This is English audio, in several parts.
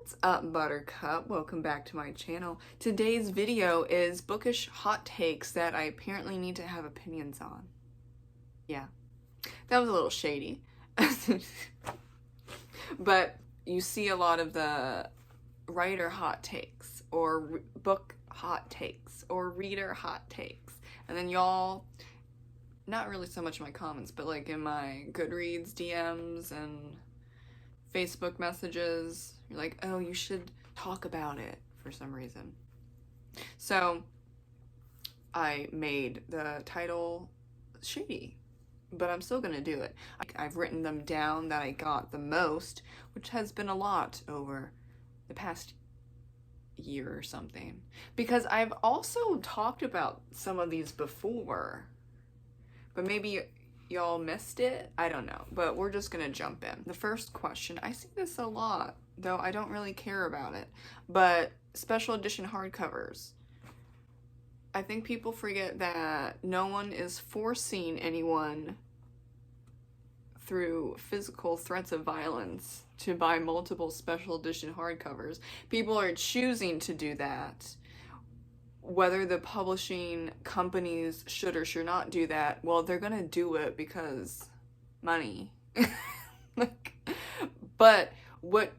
What's up, Buttercup? Welcome back to my channel. Today's video is bookish hot takes that I apparently need to have opinions on. Yeah, that was a little shady. But you see a lot of the writer hot takes or book hot takes or reader hot takes. And then y'all, not really so much in my comments, but like in my Goodreads DMs and Facebook messages, you're like, oh, you should talk about it for some reason. So I made the title shady, but I'm still gonna do it. I've written them down that I got the most, which has been a lot over the past year or something, because I've also talked about some of these before, but maybe y'all missed it? I don't know, but we're just gonna jump in. The first question, I see this a lot, though I don't really care about it, but special edition hardcovers. I think people forget that no one is forcing anyone through physical threats of violence to buy multiple special edition hardcovers. People are choosing to do that. Whether the publishing companies should or should not do that, well, they're gonna do it because money. But what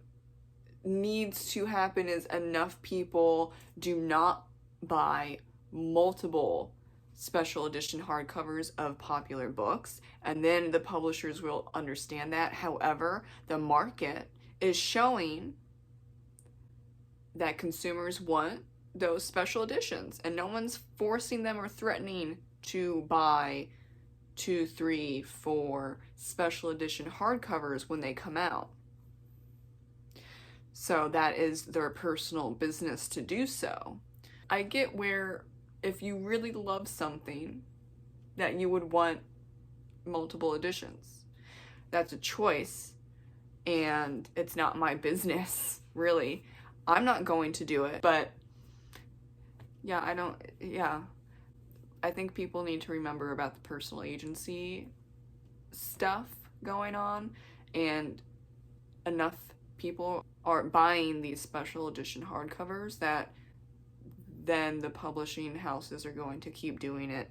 needs to happen is enough people do not buy multiple special edition hardcovers of popular books, and then the publishers will understand that. However, the market is showing that consumers want those special editions, and no one's forcing them or threatening to buy 2, 3, 4 special edition hardcovers when they come out. So that is their personal business to do so. I get where if you really love something that you would want multiple editions. That's a choice, and it's not my business, really. I'm not going to do it, but yeah, I think people need to remember about the personal agency stuff going on, and enough people are buying these special edition hardcovers that then the publishing houses are going to keep doing it.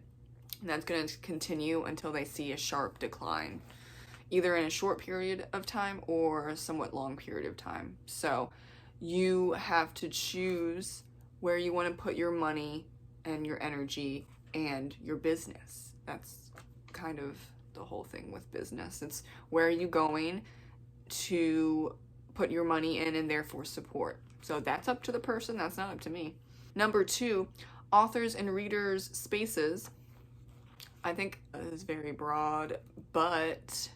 And that's going to continue until they see a sharp decline, either in a short period of time or a somewhat long period of time. So you have to choose where you want to put your money and your energy and your business. That's kind of the whole thing with business. It's where are you going to put your money in and therefore support. So that's up to the person, that's not up to me. Number 2, authors and readers spaces. I think is very broad, but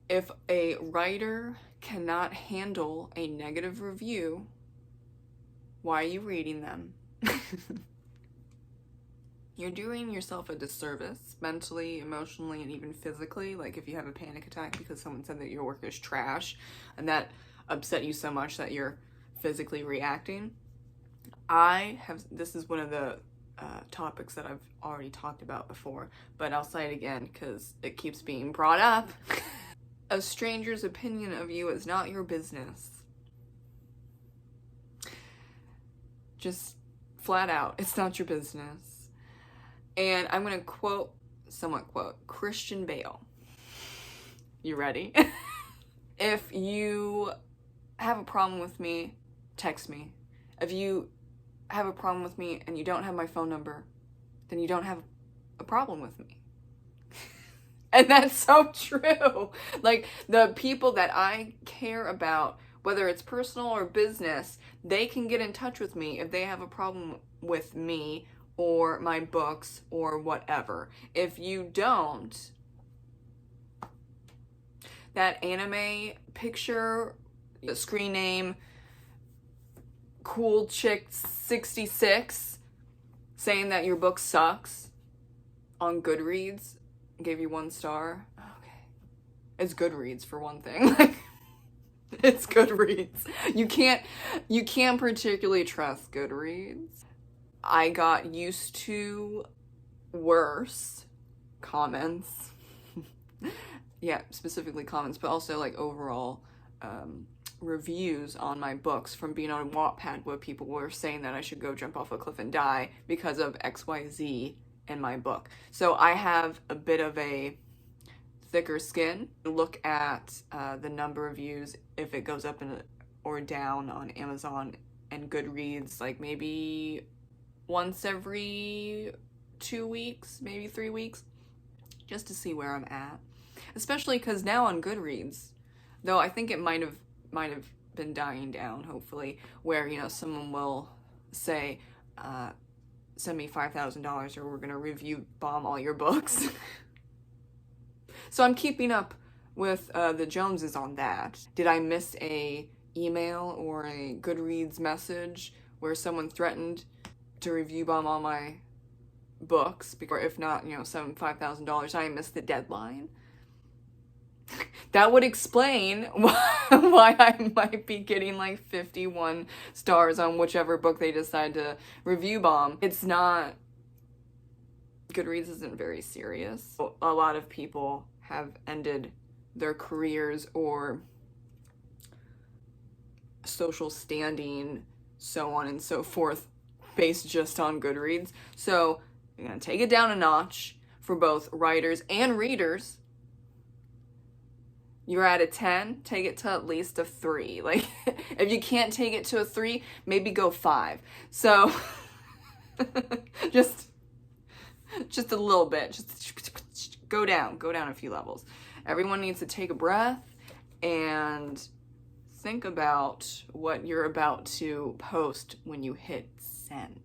if a writer cannot handle a negative review, why are you reading them? You're doing yourself a disservice, mentally, emotionally, and even physically. Like if you have a panic attack because someone said that your work is trash and that upset you so much that you're physically reacting. This is one of the topics that I've already talked about before, but I'll say it again because it keeps being brought up. A stranger's opinion of you is not your business. Just flat out, it's not your business. And I'm gonna somewhat quote Christian Bale. You ready? If you have a problem with me, text me. If you have a problem with me and you don't have my phone number, then you don't have a problem with me. And that's so true. Like the people that I care about, whether it's personal or business, they can get in touch with me if they have a problem with me or my books or whatever. If you don't, that anime picture, the screen name, Cool Chick 66, saying that your book sucks on Goodreads, gave you 1 star. Okay. It's Goodreads for one thing. Like, it's Goodreads. You can't particularly trust Goodreads. I got used to worse comments. Yeah, specifically comments, but also like overall reviews on my books from being on Wattpad where people were saying that I should go jump off a cliff and die because of XYZ in my book. So I have a bit of a thicker skin. Look at the number of views, if it goes up or down on Amazon and Goodreads, like maybe once every 2 weeks, maybe 3 weeks, just to see where I'm at. Especially because now on Goodreads, though I think it might have been dying down, hopefully, where, you know, someone will say, send me $5,000 or we're gonna review bomb all your books. So I'm keeping up with the Joneses on that. Did I miss a email or a Goodreads message where someone threatened to review bomb all my books, or if not, you know, $5,000, I missed the deadline? That would explain why I might be getting like 51 stars on whichever book they decide to review bomb. It's not, Goodreads isn't very serious. A lot of people have ended their careers or social standing, so on and so forth, based just on Goodreads. So you're gonna take it down a notch for both writers and readers. You're at a 10, take it to at least a 3. Like, if you can't take it to a 3, maybe go 5. So, just a little bit. Just go down a few levels. Everyone needs to take a breath and think about what you're about to post when you hit send.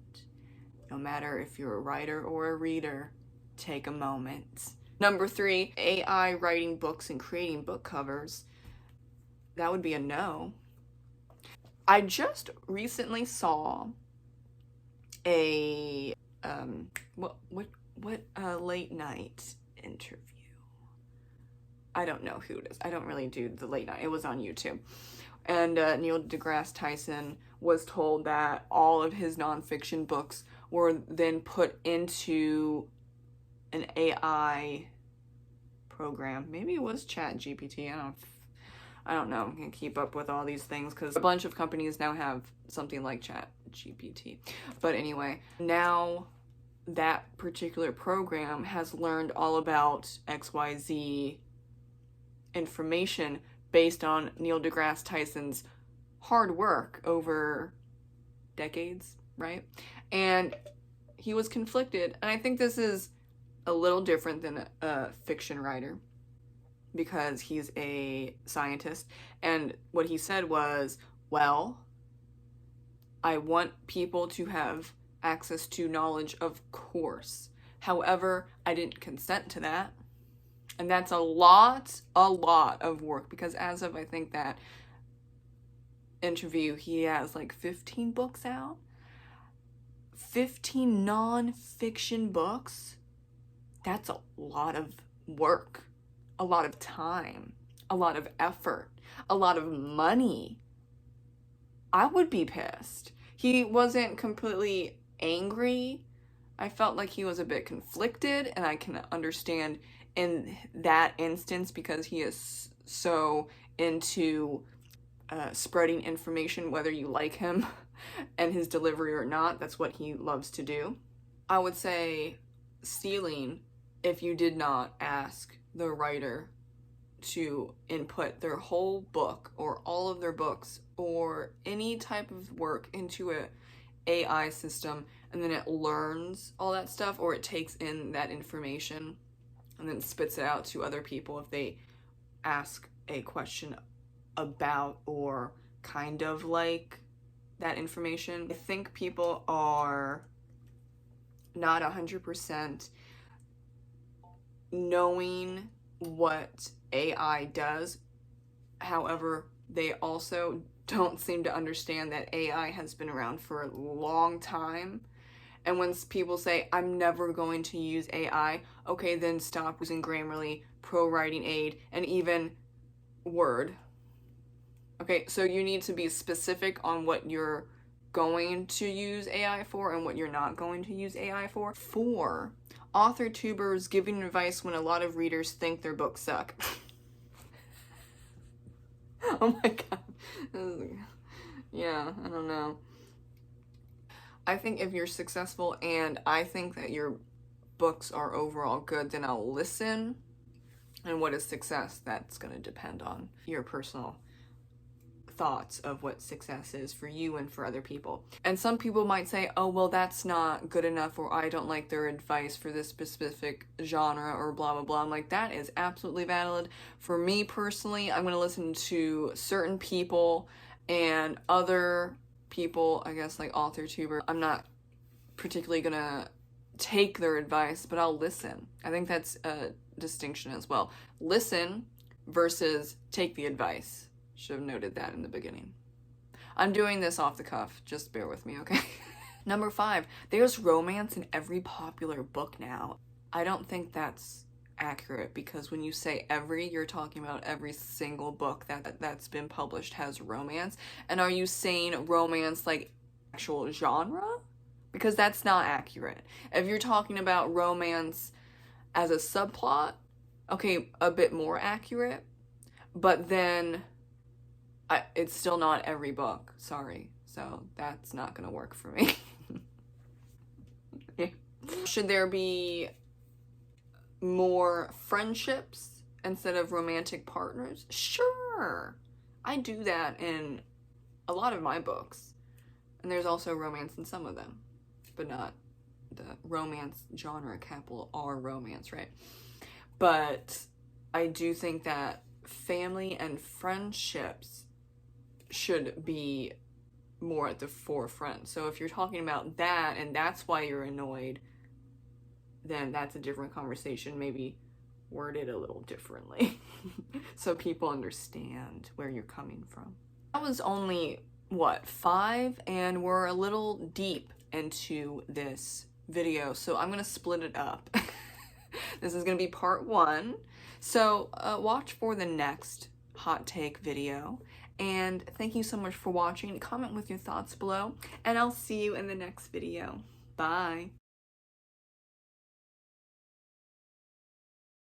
No matter if you're a writer or a reader, take a moment. Number 3, AI writing books and creating book covers. That would be a no. I just recently saw a late night interview. I don't know who it is. I don't really do the late night. It was on YouTube. And Neil deGrasse Tyson was told that all of his nonfiction books were then put into an AI program. Maybe it was ChatGPT. I don't know. I can't keep up with all these things because a bunch of companies now have something like ChatGPT. But anyway, now that particular program has learned all about XYZ information based on Neil deGrasse Tyson's hard work over decades, right? And he was conflicted. And I think this is a little different than a fiction writer because he's a scientist. And what he said was, well, I want people to have access to knowledge, of course. However, I didn't consent to that. And that's a lot of work because as of, I think, that interview, he has like 15 books out. 15 non-fiction books. That's a lot of work, a lot of time, a lot of effort, a lot of money. I would be pissed. He wasn't completely angry. I felt like he was a bit conflicted, and I can understand in that instance because he is so into spreading information, whether you like him and his delivery or not. That's what he loves to do. I would say stealing if you did not ask the writer to input their whole book or all of their books or any type of work into a AI system and then it learns all that stuff, or it takes in that information and then spits it out to other people if they ask a question about or kind of like that information. I think people are not 100% knowing what AI does. However, they also don't seem to understand that AI has been around for a long time. And when people say, I'm never going to use AI, okay, then stop using Grammarly, Pro Writing Aid, and even Word. Okay, so you need to be specific on what you're going to use AI for and what you're not going to use AI for. 4, author tubers giving advice when a lot of readers think their books suck. Oh my god. Yeah, I don't know. I think if you're successful and I think that your books are overall good, then I'll listen. And what is success? That's going to depend on your personal thoughts of what success is for you and for other people. And some people might say, oh, well, that's not good enough, or I don't like their advice for this specific genre, or blah, blah, blah. I'm like, that is absolutely valid. For me personally, I'm going to listen to certain people and other people, I guess, like AuthorTuber. I'm not particularly going to take their advice, but I'll listen. I think that's a distinction as well. Listen versus take the advice. Should have noted that in the beginning. I'm doing this off the cuff. Just bear with me, okay? Number 5, there's romance in every popular book now. I don't think that's accurate, because when you say every, you're talking about every single book that's been published has romance. And are you saying romance like actual genre? Because that's not accurate. If you're talking about romance as a subplot, okay, a bit more accurate, but then it's still not every book, sorry. So that's not gonna work for me. Yeah. Should there be more friendships instead of romantic partners? Sure. I do that in a lot of my books. And there's also romance in some of them, but not the romance genre, capital R romance, right? But I do think that family and friendships should be more at the forefront. So if you're talking about that and that's why you're annoyed, then that's a different conversation, maybe worded a little differently so people understand where you're coming from. That was only, what, 5? And we're a little deep into this video, so I'm gonna split it up. This is gonna be part 1. So watch for the next hot take video. And thank you so much for watching. Comment with your thoughts below, and I'll see you in the next video. Bye.